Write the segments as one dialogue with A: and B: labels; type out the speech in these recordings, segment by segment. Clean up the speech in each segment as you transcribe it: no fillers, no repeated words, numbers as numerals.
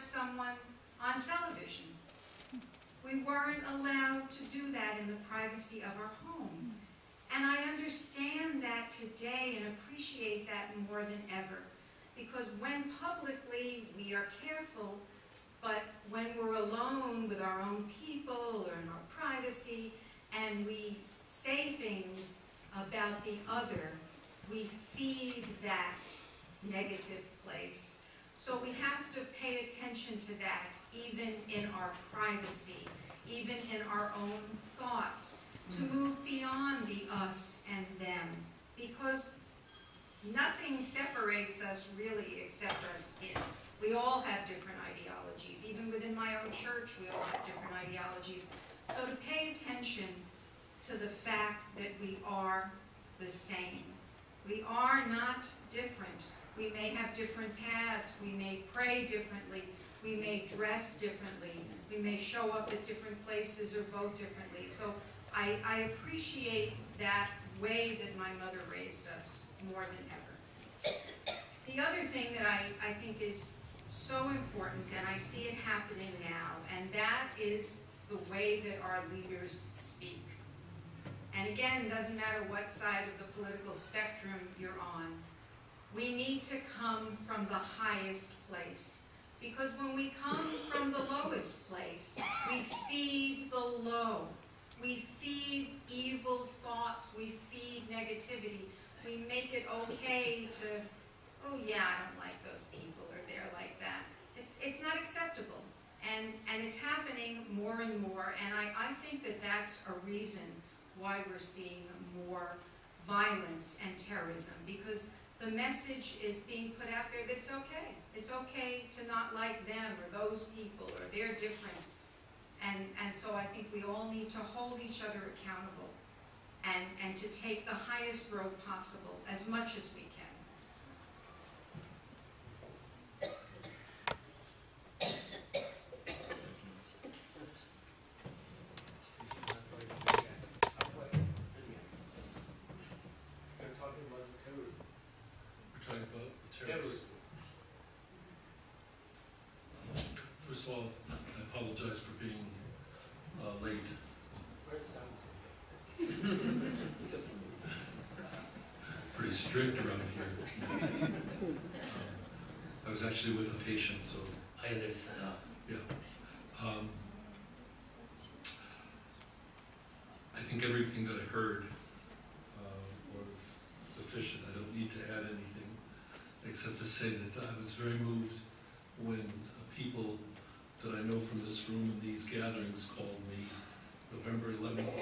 A: someone on television. We weren't allowed to do that in the privacy of our home. And I understand that today and appreciate that more than ever. Because when publicly we are careful, but when we're alone with our own people or in our privacy, and we say things about the other, we feed that negative place. So we have to pay attention to that, even in our privacy, even in our own thoughts, to move beyond the us and them, because nothing separates us really except our skin. We all have different ideologies. Even within my own church, we all have different ideologies. So to pay attention to the fact that we are the same. We are not different. We may have different paths. We may pray differently. We may dress differently. We may show up at different places or vote differently. So I appreciate that way that my mother raised us more than ever. The other thing that I think is so important, and I see it happening now, and that is the way that our leaders speak. And again, it doesn't matter what side of the political spectrum you're on. We need to come from the highest place. Because when we come from the lowest place, we feed the low. We feed evil thoughts. We feed negativity. We make it okay to, oh yeah, I don't like those people, or they're like that. It's not acceptable. And it's happening more and more. And I think that that's a reason why we're seeing more violence and terrorism, because the message is being put out there that it's okay. It's okay to not like them or those people, or they're different. And so I think we all need to hold each other accountable and to take the highest road possible as much as we can.
B: First of all, I apologize for being late. Pretty strict around here. I was actually with a patient, so
C: I understand.
B: yeah. I think everything that I heard was sufficient. I don't need to add anything except to say that I was very moved when people that I know from this room and these gatherings called me November 11th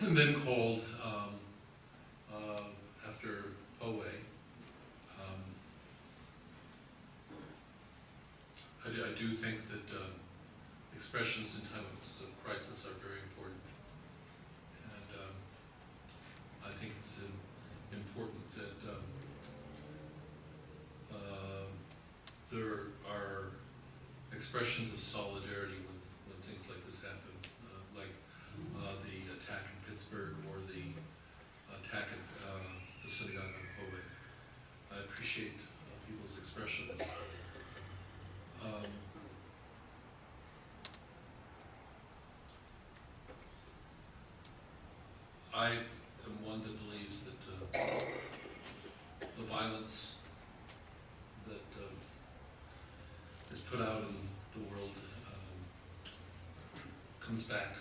B: and then called after Poe. I do think that expressions in times of crisis are very important, and I think it's important that there are expressions of solidarity when things like this happen, like the attack in Pittsburgh or the attack at the synagogue on Poe. I appreciate people's expressions. I am one that believes that the violence that is put out in the world comes back.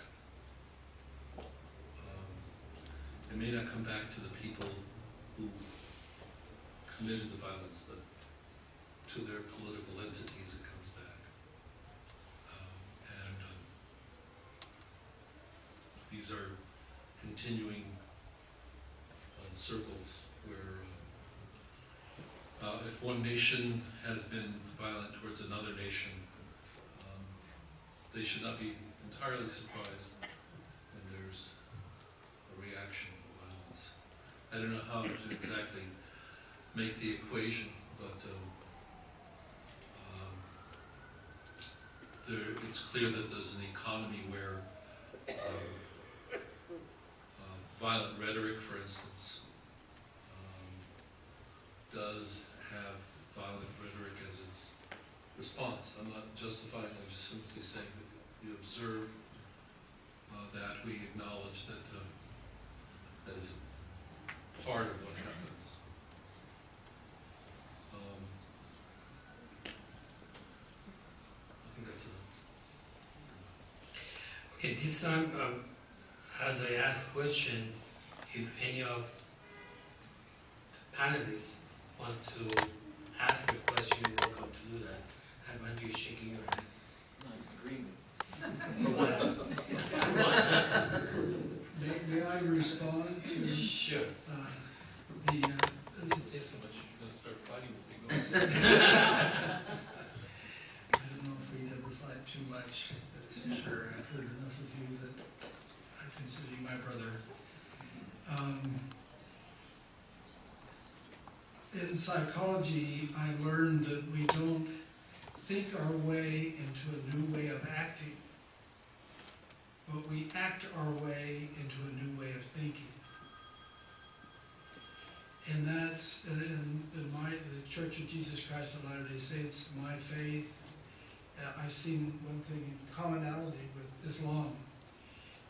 B: It may not come back to the people who committed the violence, but to their political entities it comes back. These are continuing circles where if one nation has been violent towards another nation, they should not be entirely surprised when there's a reaction of violence. I don't know how to exactly make the equation, but it's clear that there's an economy where violent rhetoric, for instance, does have violent rhetoric as its response. I'm not justifying, I'm just simply saying that we observe that, we acknowledge that that is part of what happens. I think that's enough.
C: Okay, this time, as I ask question, if any of the panelists want to ask a question, you're welcome to do that. I mind you shaking your head.
D: I'm agreeing.
C: For once.
E: May I respond to
C: Sure.
E: the,
B: I didn't say so much, you're going to start fighting with me. Go ahead.
E: I don't know if we'd ever fight too much, that's for sure. I've heard enough of you that I consider you my brother. In psychology, I learned that we don't think our way into a new way of acting, but we act our way into a new way of thinking. And that's in the Church of Jesus Christ of Latter-day Saints, my faith. I've seen one thing in commonality with Islam,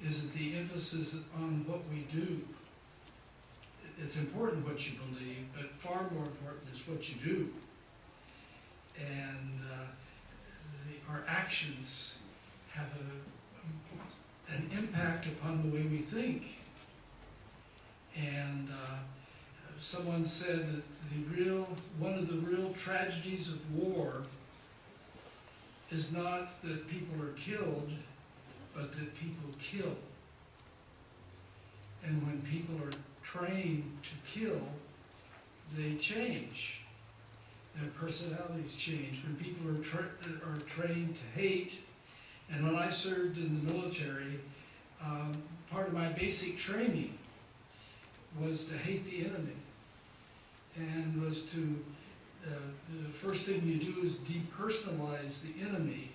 E: is that the emphasis on what we do. It's important what you believe, but far more important is what you do. And our actions have an impact upon the way we think. And someone said that one of the real tragedies of war is not that people are killed, but that people kill. And when people are trained to kill, they change. Their personalities change. When people are trained to hate, and when I served in the military, part of my basic training was to hate the enemy, and was to, the first thing you do is depersonalize the enemy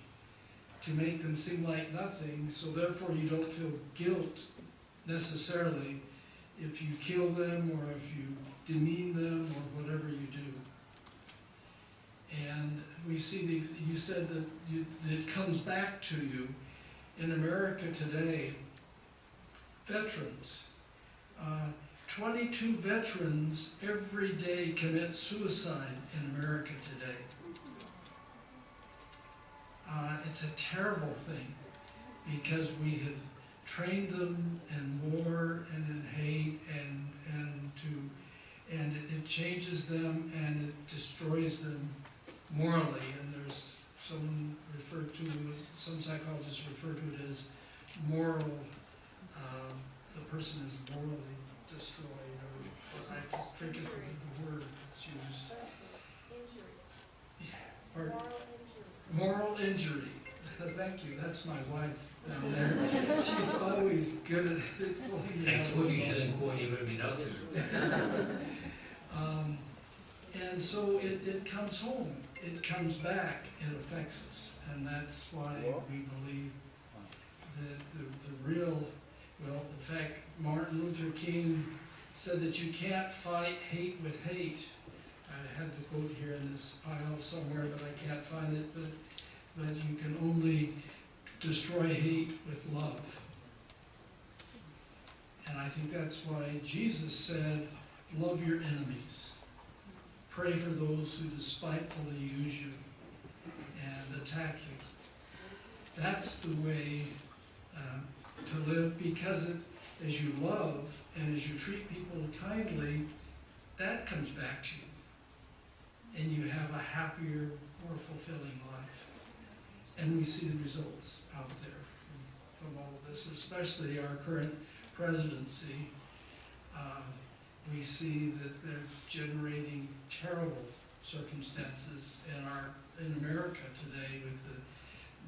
E: to make them seem like nothing, so therefore you don't feel guilt necessarily if you kill them or if you demean them or whatever you do. And we see, you said that it comes back to you. In America today, veterans, 22 veterans every day commit suicide in America today. It's a terrible thing because we have trained them in war and in hate and it changes them and it destroys them morally. And there's some psychologists refer to it as moral, the person is morally destroyed, or I forget the word that's used.
F: Injury.
E: Pardon?
F: Moral injury.
E: Moral injury. Thank you, that's my wife down there. She's always good at it.
C: I told you shouldn't go anywhere without her.
E: And so it comes home, it comes back, it affects us, and that's why we believe that the real, well, in fact, Martin Luther King said that you can't fight hate with hate. I had the quote here in this pile somewhere, but I can't find it, but you can only destroy hate with love. And I think that's why Jesus said, love your enemies. Pray for those who despitefully use you and attack you. That's the way to live, because as you love and as you treat people kindly, that comes back to you. And you have a happier, more fulfilling life. And we see the results out there from all of this, especially our current presidency. We see that they're generating terrible circumstances in America today with the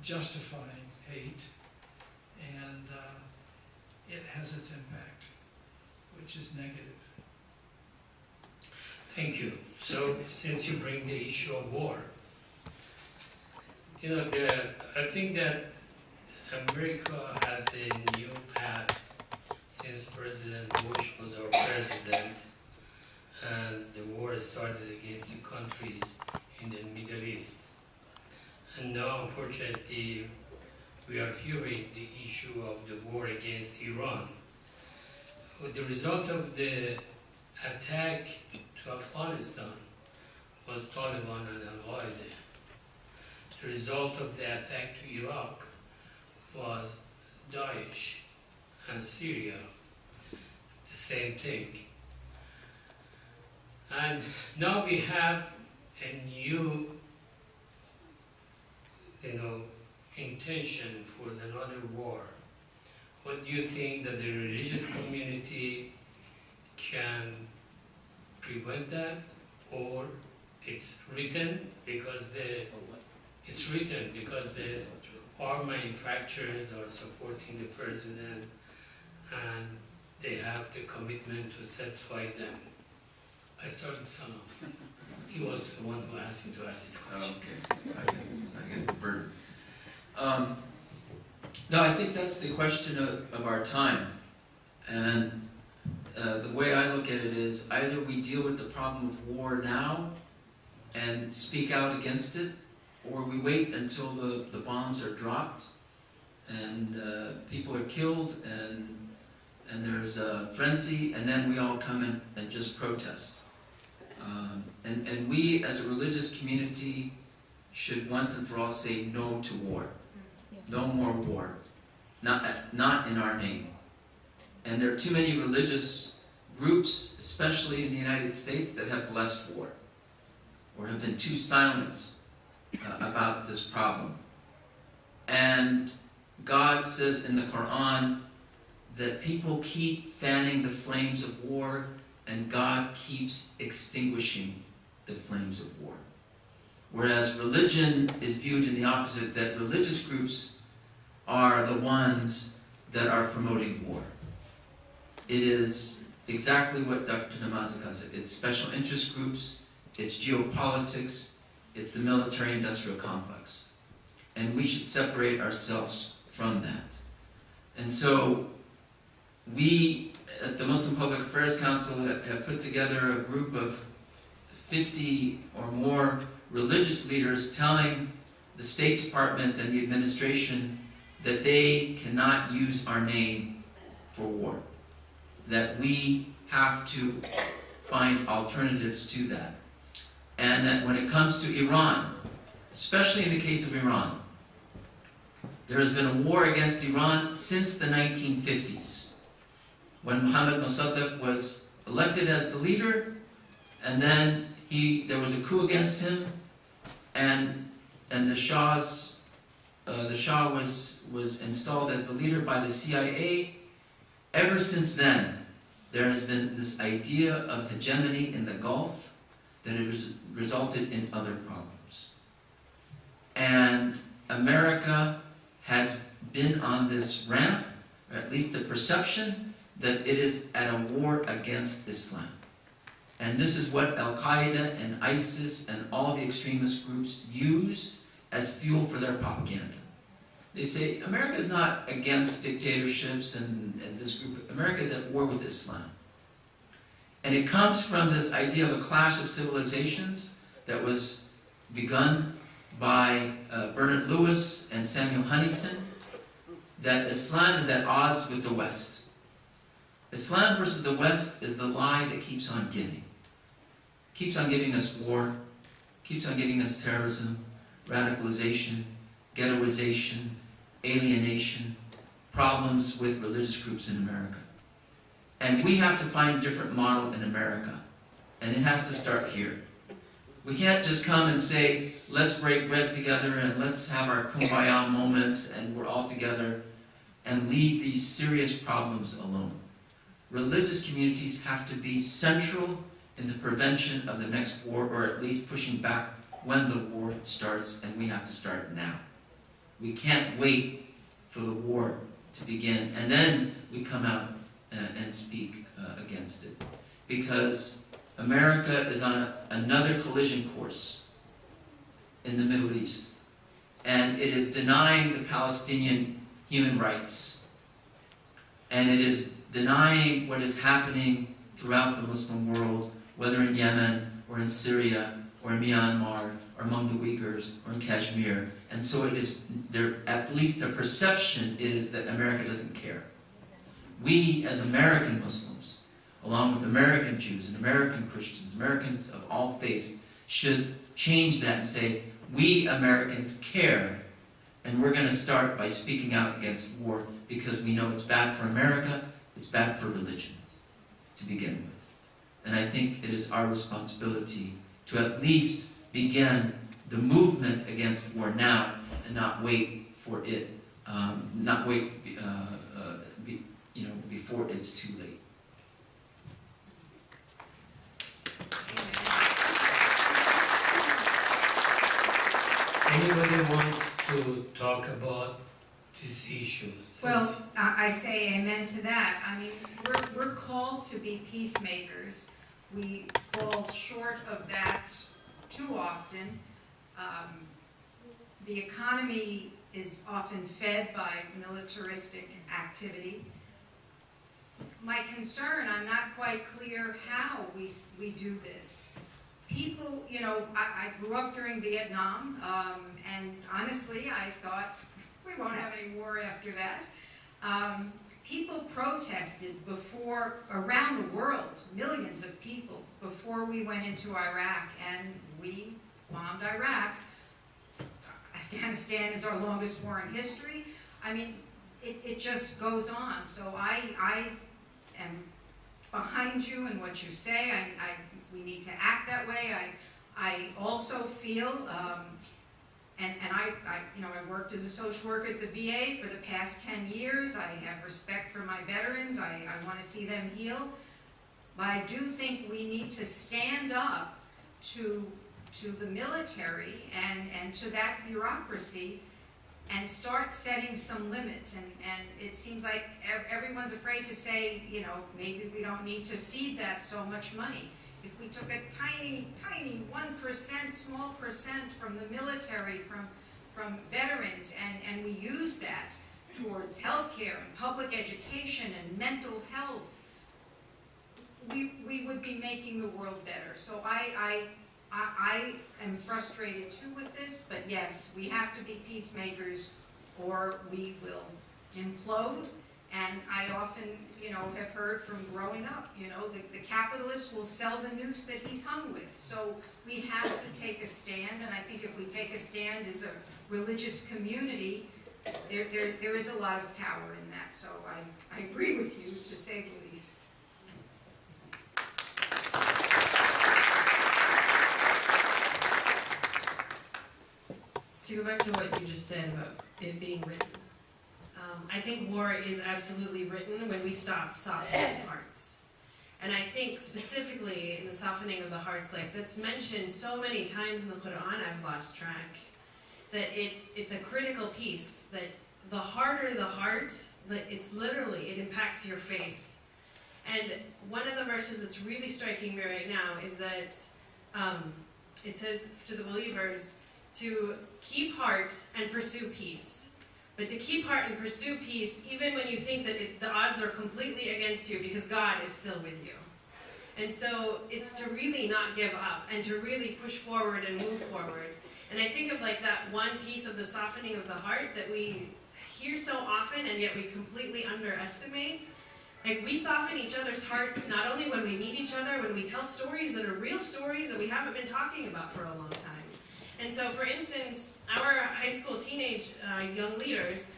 E: justifying hate, and it has its impact, which is negative.
C: Thank you. So, since you bring the issue of war, I think that America has a new path since President Bush was our president, and the war started against the countries in the Middle East. And now, unfortunately, we are hearing the issue of the war against Iran. The result of the attack to Afghanistan was Taliban and Al-Qaeda. The result of the attack to Iraq was Daesh and Syria, the same thing. And now we have a new, intention for another war. What do you think that the religious community can prevent that, or it's written because the arm manufacturers are supporting the president and they have the commitment to satisfy them? I started with Salam. He was the one who asked me to ask this question.
D: Okay, I get the burden. No, I think that's the question of our time. And the way I look at it is either we deal with the problem of war now and speak out against it, or we wait until the bombs are dropped and people are killed and there's a frenzy, and then we all come in and just protest. And we as a religious community should once and for all say no to war. No more war. Not in our name. And there are too many religious groups, especially in the United States, that have blessed war or have been too silent about this problem. And God says in the Quran that people keep fanning the flames of war and God keeps extinguishing the flames of war. Whereas religion is viewed in the opposite, that religious groups are the ones that are promoting war. It is exactly what Dr. Namazaka said. It's special interest groups, it's geopolitics, it's the military-industrial complex. And we should separate ourselves from that. And so we at the Muslim Public Affairs Council have put together a group of 50 or more religious leaders telling the State Department and the administration that they cannot use our name for war. That we have to find alternatives to that. And that when it comes to Iran, especially in the case of Iran, there has been a war against Iran since the 1950s, when Mohammad Mossadegh was elected as the leader, and then there was a coup against him, and the Shah was installed as the leader by the CIA. Ever since then, there has been this idea of hegemony in the Gulf that has resulted in other problems. And America has been on this ramp, or at least the perception, that it is at a war against Islam. And this is what Al-Qaeda and ISIS and all the extremist groups use as fuel for their propaganda. They say, America is not against dictatorships and this group. America is at war with Islam. And it comes from this idea of a clash of civilizations that was begun by Bernard Lewis and Samuel Huntington, that Islam is at odds with the West. Islam versus the West is the lie that keeps on giving. Keeps on giving us war, keeps on giving us terrorism, radicalization, ghettoization, alienation, problems with religious groups in America. And we have to find a different model in America. And it has to start here. We can't just come and say, let's break bread together and let's have our kumbaya moments and we're all together, and leave these serious problems alone. Religious communities have to be central in the prevention of the next war, or at least pushing back when the war starts, and we have to start now. We can't wait for the war to begin, and then we come out and speak against it. Because America is on another collision course in the Middle East, and it is denying the Palestinian human rights, and it is denying what is happening throughout the Muslim world, whether in Yemen, or in Syria, or in Myanmar, or among the Uyghurs, or in Kashmir. And so it is, at least the perception is that America doesn't care. We, as American Muslims, along with American Jews and American Christians, Americans of all faiths, should change that and say, we Americans care, and we're going to start by speaking out against war because we know it's bad for America, it's bad for religion, to begin with. And I think it is our responsibility to at least begin the movement against war now and not wait for it, before it's too late.
C: Anybody wants to talk about this issue?
A: Well, I say amen to that. I mean, we're called to be peacemakers. We fall short of that too often. The economy is often fed by militaristic activity. My concern, I'm not quite clear how we do this. People, I grew up during Vietnam, and honestly, I thought we won't have any war after that. People protested around the world, millions of people, before we went into Iraq, and we bombed Iraq. Afghanistan is our longest war in history. I mean, it just goes on. So I am behind you in what you say. We need to act that way. I also feel, and I worked as a social worker at the VA for the past 10 years. I have respect for my veterans. I want to see them heal. But I do think we need to stand up to the military and to that bureaucracy and start setting some limits. And it seems like everyone's afraid to say, maybe we don't need to feed that so much money. If we took a tiny 1%, small percent from the military, from veterans, and we use that towards healthcare and public education and mental health, we would be making the world better. So I am frustrated too with this, but yes, we have to be peacemakers or we will implode. And I often, have heard from growing up, the capitalist will sell the noose that he's hung with. So we have to take a stand, and I think if we take a stand as a religious community, there is a lot of power in that. So I agree with you, to say the least.
F: To go back to what you just said about it being written, I think war is absolutely written when we stop softening hearts. And I think specifically in the softening of the hearts, like that's mentioned so many times in the Quran, I've lost track, that it's a critical piece, that the harder the heart, that it impacts your faith. And one of the verses that's really striking me right now is that it says to the believers to keep heart and pursue peace. But to keep heart and pursue peace, even when you think that the odds are completely against you, because God is still with you. And so it's to really not give up and to really push forward and move forward. And I think of like that one piece of the softening of the heart that we hear so often and yet we completely underestimate. Like we soften each other's hearts not only when we meet each other, when we tell stories that are real stories that we haven't been talking about for a long time. And so, for instance, our high school teenage young leaders,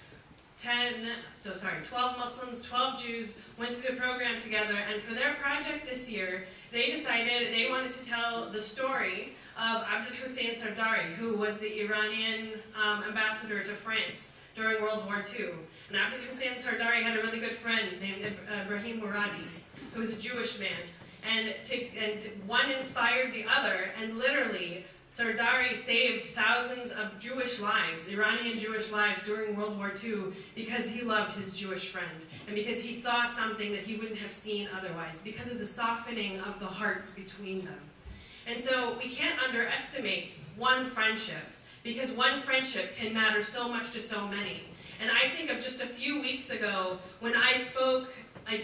F: 12 Muslims, 12 Jews, went through the program together, and for their project this year, they decided they wanted to tell the story of Abdul Hussein Sardari, who was the Iranian ambassador to France during World War II. And Abdul Hussein Sardari had a really good friend named Ibrahim Muradi, who was a Jewish man. And one inspired the other, and literally, Sardari saved thousands of Jewish lives, Iranian Jewish lives during World War II because he loved his Jewish friend and because he saw something that he wouldn't have seen otherwise, because of the softening of the hearts between them. And so we can't underestimate one friendship, because one friendship can matter so much to so many. And I think of just a few weeks ago when I spoke, I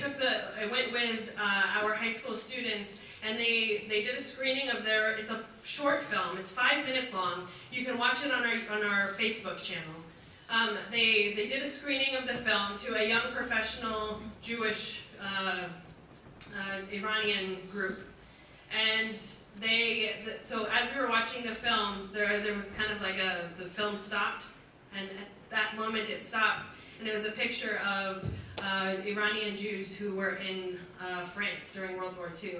F: went with our high school students and they did a screening of it's a short film, it's 5 minutes long. You can watch it on our Facebook channel. They did a screening of the film to a young professional Jewish Iranian group. And so as we were watching the film, there was kind of like the film stopped, and at that moment it stopped, and there was a picture of Iranian Jews who were in France during World War II.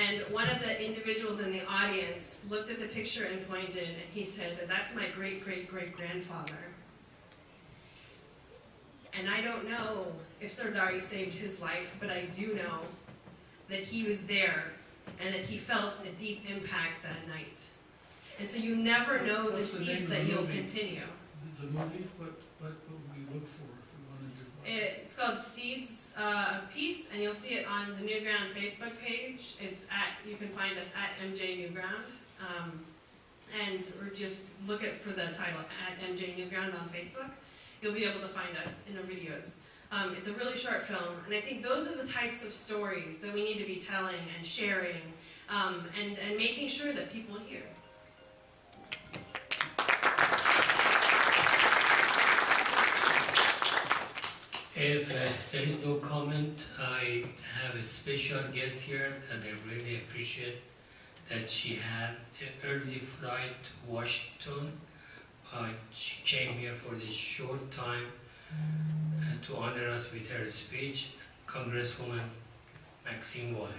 F: And one of the individuals in the audience looked at the picture and pointed, and he said, "That's my great-great-great-grandfather." And I don't know if Sardari saved his life, but I do know that he was there and that he felt a deep impact that night. And so you never know the
E: What's the name
F: seeds
E: of
F: that
E: the
F: you'll
E: movie?
F: continue.
E: The movie, what would we look for if we wanted to?
F: It's called Seeds of Peace, and you'll see it on the New Ground Facebook page. You can find us at MJ New Ground, or just look for the title at MJ New Ground on Facebook. You'll be able to find us in our videos. It's a really short film, and I think those are the types of stories that we need to be telling and sharing, and making sure that people hear.
C: If there is no comment, I have a special guest here that I really appreciate, that she had an early flight to Washington. She came here for this short time to honor us with her speech, Congresswoman Maxine Waters.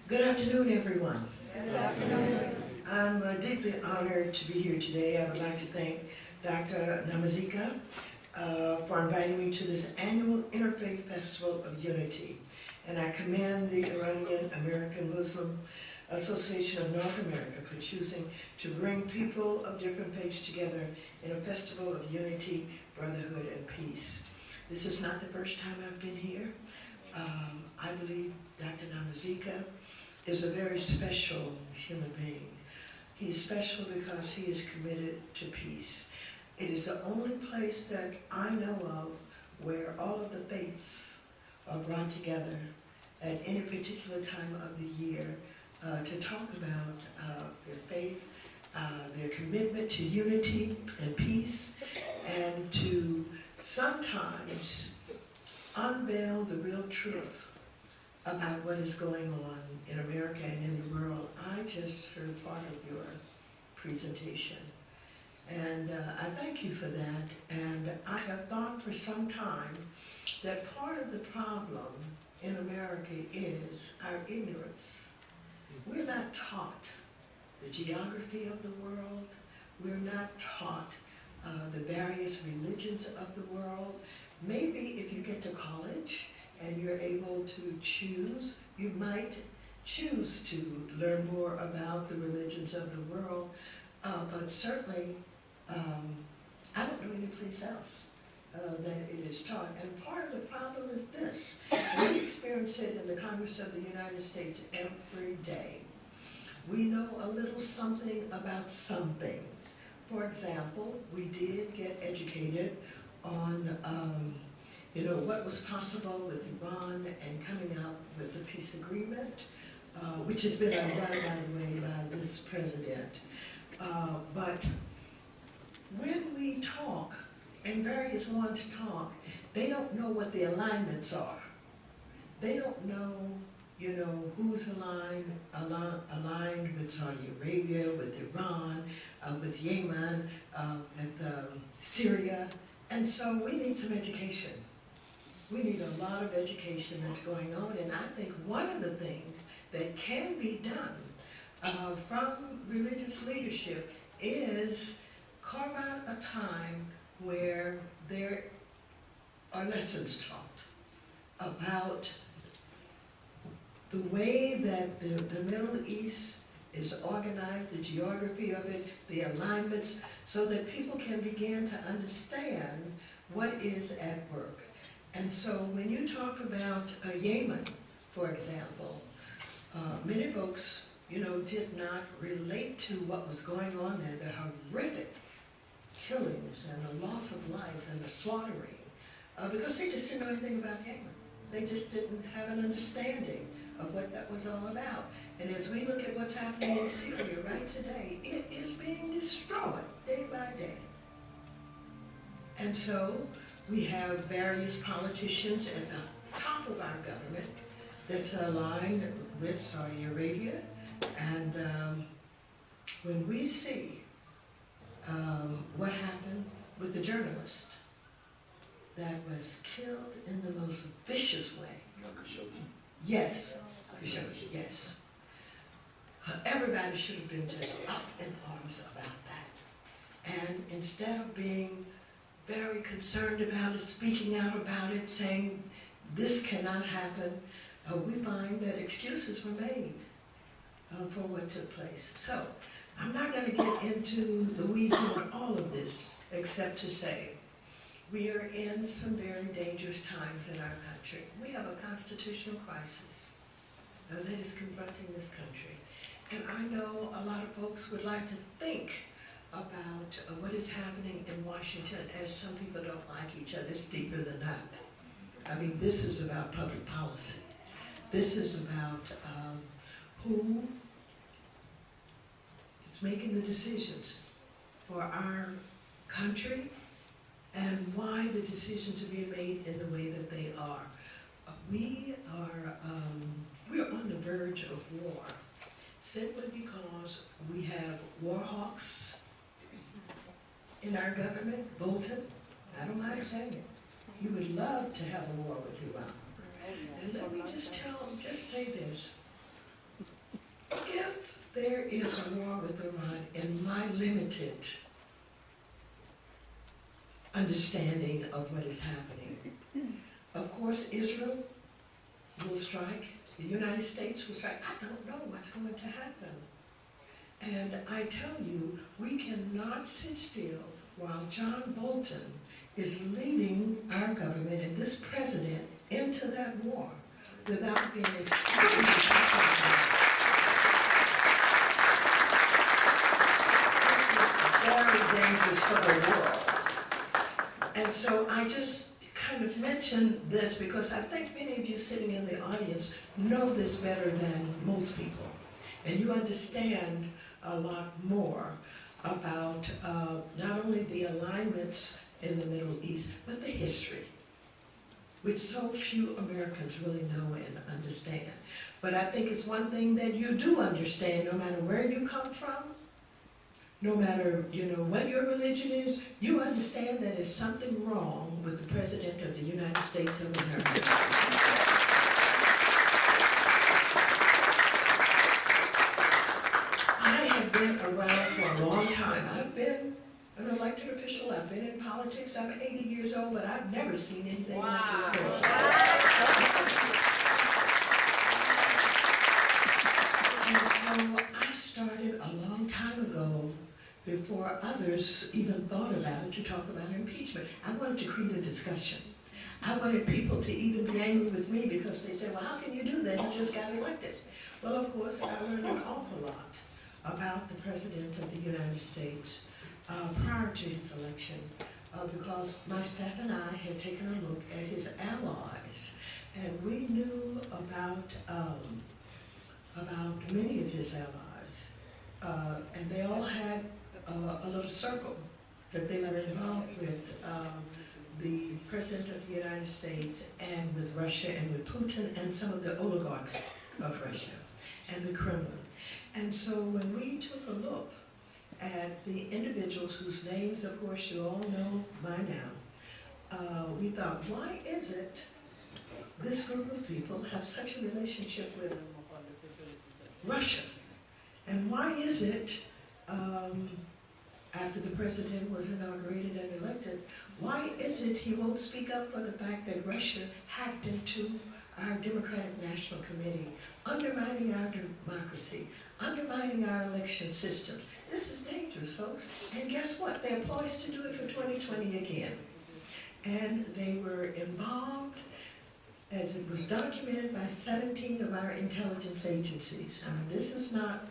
G: Good afternoon, everyone. Good afternoon. I'm deeply honored to be here today. I would like to thank Dr. Namazika for inviting me to this annual Interfaith Festival of Unity. And I commend the Iranian American Muslim Association of North America for choosing to bring people of different faiths together in a festival of unity, brotherhood, and peace. This is not the first time I've been here. I believe Dr. Namazika is a very special human being. He's special because he is committed to peace. It is the only place that I know of where all of the faiths are brought together at any particular time of the year to talk about their faith, their commitment to unity and peace, and to sometimes unveil the real truth about what is going on in America and in the world. I just heard part of your presentation, and I thank you for that. And I have thought for some time that part of the problem in America is our ignorance. We're not taught the geography of the world. We're not taught the various religions of the world. Maybe if you get to college and you're able to choose, you might choose to learn more about the religions of the world, but certainly I don't know any place else that it is taught. And part of the problem is this. We experience it in the Congress of the United States every day. We know a little something about some things. For example, we did get educated on what was possible with Iran and coming out with the peace agreement, which has been undone, by the way, by this president. But when we talk, and various ones talk, they don't know what the alignments are. They don't know, who's aligned with Saudi Arabia, with Iran, with Yemen, with Syria. And so we need some education. We need a lot of education that's going on, and I think one of the things that can be done from religious leadership is carve out a time where there are lessons taught about the way that the Middle East is organized, the geography of it, the alignments, so that people can begin to understand what is at work. And so when you talk about Yemen, for example, many folks, did not relate to what was going on there, the horrific killings and the loss of life and the slaughtering, because they just didn't know anything about Yemen. They just didn't have an understanding of what that was all about. And as we look at what's happening in Syria right today, it is being destroyed day by day. And so we have various politicians at the top of our government that's aligned with Saudi Arabia. And when we see what happened with the journalist that was killed in the most vicious way. Yes, Khashoggi, yes. Everybody should have been just up in arms about that. And instead of being very concerned about it, speaking out about it, saying this cannot happen, we find that excuses were made for what took place. So, I'm not going to get into the weeds on all of this, except to say we are in some very dangerous times in our country. We have a constitutional crisis that is confronting this country. And I know a lot of folks would like to think about what is happening in Washington, as some people don't like each other. It's deeper than that. I mean, this is about public policy. This is about who is making the decisions for our country and why the decisions are being made in the way that they are. We are on the verge of war, simply because we have war hawks in our government. Bolton, I don't mind saying it, he would love to have a war with Iran. And let me just say this. If there is a war with Iran, in my limited understanding of what is happening, of course Israel will strike, the United States will strike. I don't know what's going to happen. And I tell you, we cannot sit still while John Bolton is leading our government and this president into that war without being extremely concerned. This is very dangerous for the world. And so I just kind of mention this because I think many of you sitting in the audience know this better than most people. And you understand a lot more about not only the alignments in the Middle East, but the history, which so few Americans really know and understand. But I think it's one thing that you do understand, no matter where you come from, no matter what your religion is, you understand that there's something wrong with the President of the United States of America. I have been around for a long time. I've been an elected official, I've been in politics, I'm 80 years old, but I've never seen anything like this before. And so I started a long time ago, before others even thought about it, to talk about impeachment. I wanted to create a discussion. I wanted people to even be angry with me because they said, well, how can you do that? You just got elected. Well, of course, I learned an awful lot about the President of the United States prior to his election, because my staff and I had taken a look at his allies, and we knew about many of his allies, and they all had a little circle that they were involved with the President of the United States and with Russia and with Putin and some of the oligarchs of Russia and the Kremlin. And so when we took a look at the individuals whose names, of course, you all know by now, we thought, why is it this group of people have such a relationship with Russia? And why is it, after the president was inaugurated and elected, why is it he won't speak up for the fact that Russia hacked into our Democratic National Committee, undermining our democracy, undermining our election systems? This is dangerous, folks. And guess what? They're poised to do it for 2020 again. and they were involved, as it was documented by 17 of our intelligence agencies. I mean, this is not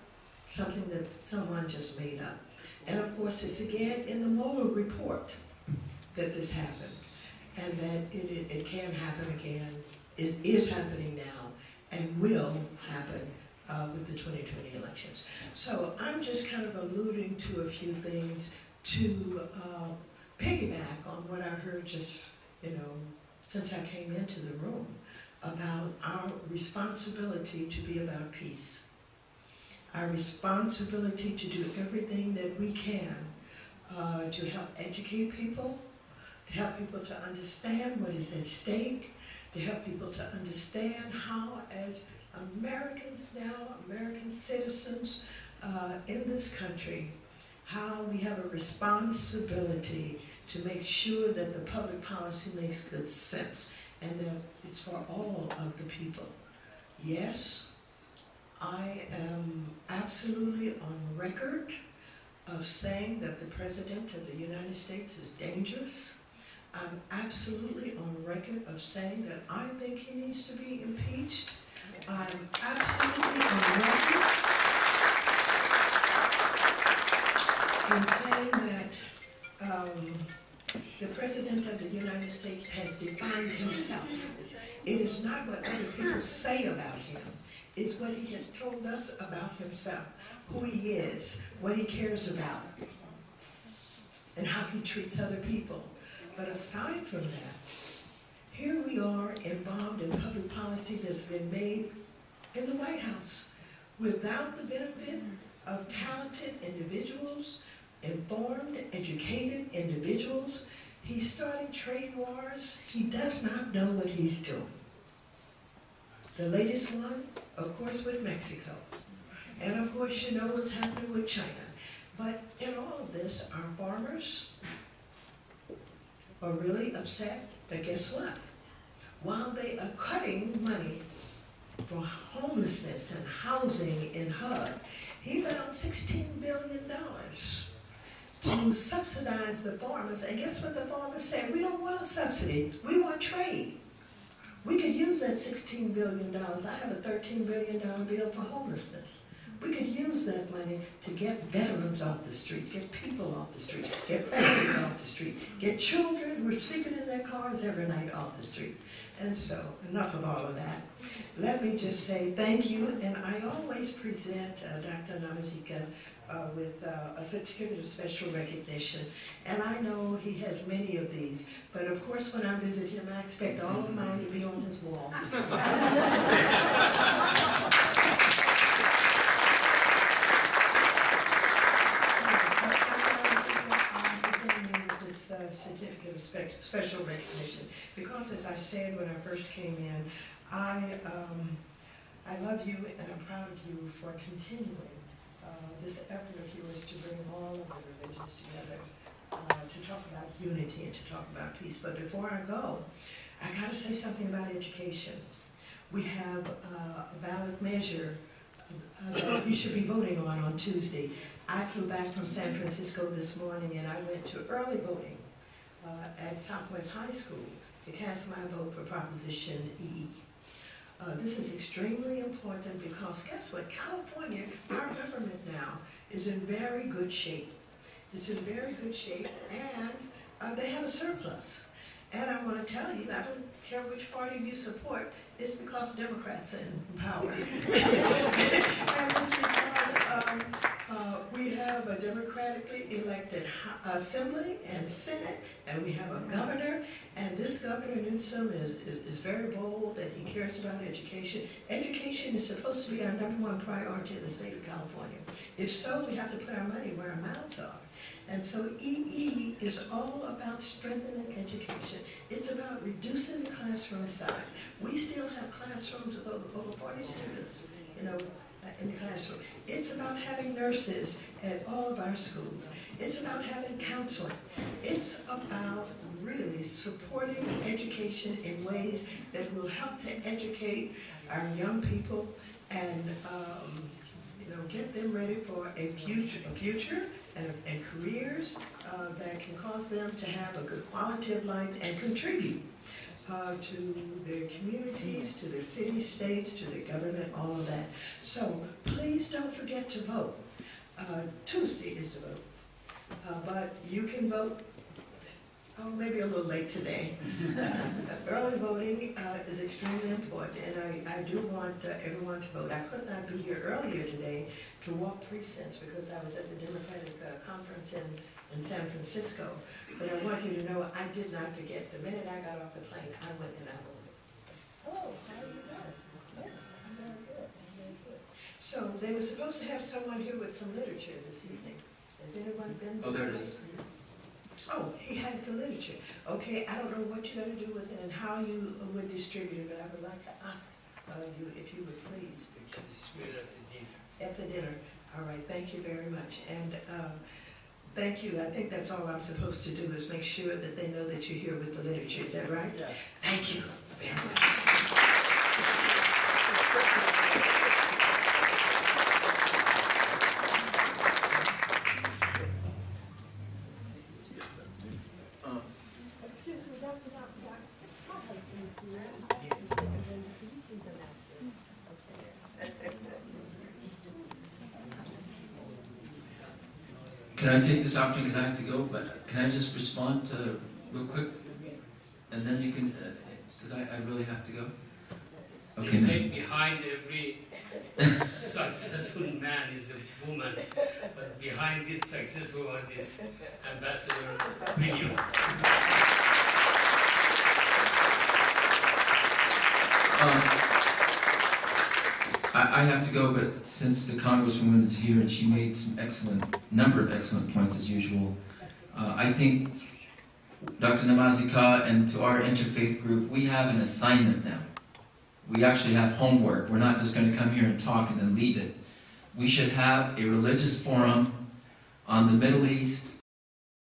G: something that someone just made up. And of course, it's again in the Mueller report that this happened, and that it can happen again, is happening now, and will happen with the 2020 elections. So I'm just kind of alluding to a few things to piggyback on what I've heard just, since I came into the room, about our responsibility to be about peace. Our responsibility to do everything that we can to help educate people, to help people to understand what is at stake, to help people to understand how, as Americans now, American citizens in this country, how we have a responsibility to make sure that the public policy makes good sense and that it's for all of the people. Yes, I am absolutely on record of saying that the President of the United States is dangerous. I'm absolutely on record of saying that I think he needs to be impeached. I'm absolutely on record in saying that the President of the United States has defined himself. It is not what other people say about him. It's what he has told us about himself, who he is, what he cares about, and how he treats other people. But aside from that, here we are involved in public policy that's been made in the White House without the benefit of talented individuals, informed, educated individuals. He's starting trade wars. He does not know what he's doing. The latest one, of course, with Mexico. And of course, you know what's happening with China. But in all of this, our farmers are really upset. But guess what? While they are cutting money for homelessness and housing in HUD, he found $16 billion to subsidize the farmers. And guess what the farmers said? We don't want a subsidy. We want trade. We could use that $16 billion. I have a $13 billion bill for homelessness. We could use that money to get veterans off the street, get people off the street, get families off the street, get children who are sleeping in their cars every night off the street. And so, enough of all of that. Let me just say thank you, and I always present Dr. Namazika with a certificate of special recognition. And I know he has many of these, but of course when I visit him, I expect all of mine to be on his wall. Certificate of special recognition, because as I said when I first came in, I love you and I'm proud of you for continuing this effort of yours to bring all of the religions together, to talk about unity and to talk about peace. But before I go, I got to say something about education. We have a ballot measure that you should be voting on Tuesday. I flew back from San Francisco this morning and I went to early voting at Southwest High School to cast my vote for Proposition E. This is extremely important because guess what? California, our government now, is in very good shape. It's in very good shape, and they have a surplus. And I want to tell you, I don't care which party you support, it's because Democrats are in power. And it's because we have a democratically elected assembly and senate, and we have a governor, and this Governor Newsom is very bold that he cares about education. Education is supposed to be our #1 priority in the state of California. If so, we have to put our money where our mouths are. And so EE is all about strengthening education. It's about reducing the classroom size. We still have classrooms with over 40 students, in the classroom. It's about having nurses at all of our schools. It's about having counseling. It's about really supporting education in ways that will help to educate our young people and get them ready for a future and careers that can cause them to have a good quality of life and contribute to their communities, to their cities, states, to their government, all of that. So please don't forget to vote. Tuesday is the vote, but you can vote. Oh, maybe a little late today. Early voting is extremely important, and I do want everyone to vote. I could not be here earlier today to walk precincts because I was at the Democratic conference in San Francisco. But I want you to know I did not forget. The minute I got off the plane, I went and I voted. Oh, how are you doing? Yes, I'm very good. I'm very good. So they were supposed to have someone here with some literature this evening. Has anyone been?
D: Oh, there it is.
G: Oh, he has the literature. Okay, I don't know what you're going to do with it and how you would distribute it, but I would like to ask you if you would please.
C: We can distribute at the dinner.
G: At the dinner. All right, thank you very much. And thank you. I think that's all I'm supposed to do is make sure that they know that you're here with the literature. Is that right?
C: Yes.
G: Thank you very much.
D: Can I take this opportunity, because I have to go, but can I just respond real quick? And then you can, because I really have to go.
C: They
D: Okay,
C: say
D: ma'am.
C: behind every successful man is a woman, but behind this successful one is Ambassador Williams.
D: I have to go, but since the Congresswoman is here and she made some number of excellent points as usual, I think Dr. Namazika and to our interfaith group, we have an assignment now. We actually have homework. We're not just going to come here and talk and then leave it. We should have a religious forum on the Middle East